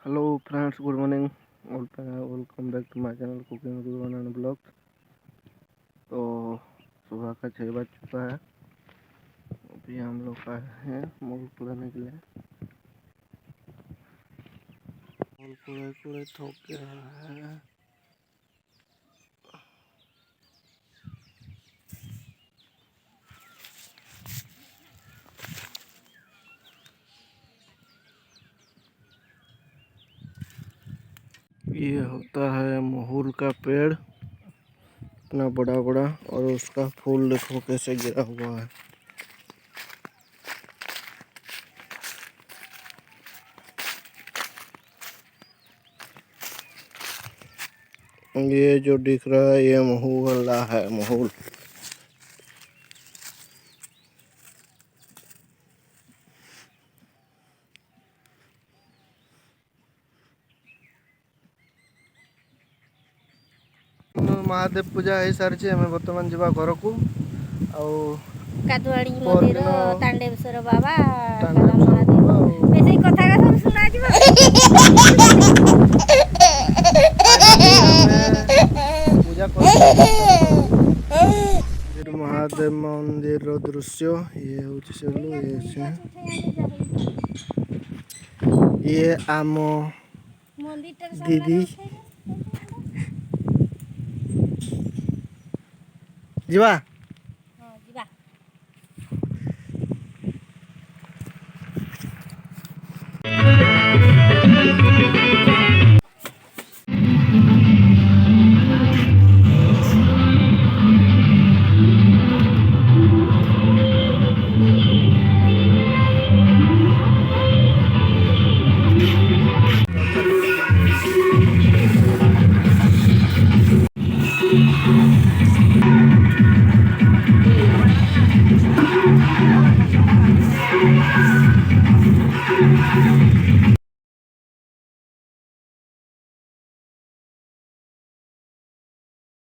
Hello friends, good morning. Welcome back to my channel cooking review and blog. तो सुबह का 6 बज चुका है। अभी हम लोग आए हैं मूल कुड़ाने के लिए। मूल कूड़े कूड़े थोक के रहा है। ये होता है महूल का पेड़, इतना बड़ा बड़ा, और उसका फूल देखो कैसे गिरा हुआ है। ये जो दिख रहा है ये महूल है, महूल। महादेव पूजा हो सारी आम बर्तमान जावा घर को। कादुआड़ी मंदिर तांडेश्वर बाबा बेसी कथा का सब सुना जीवा। पूजा कर महादेव मंदिर दृश्य ये ये आम दीदी जीवा।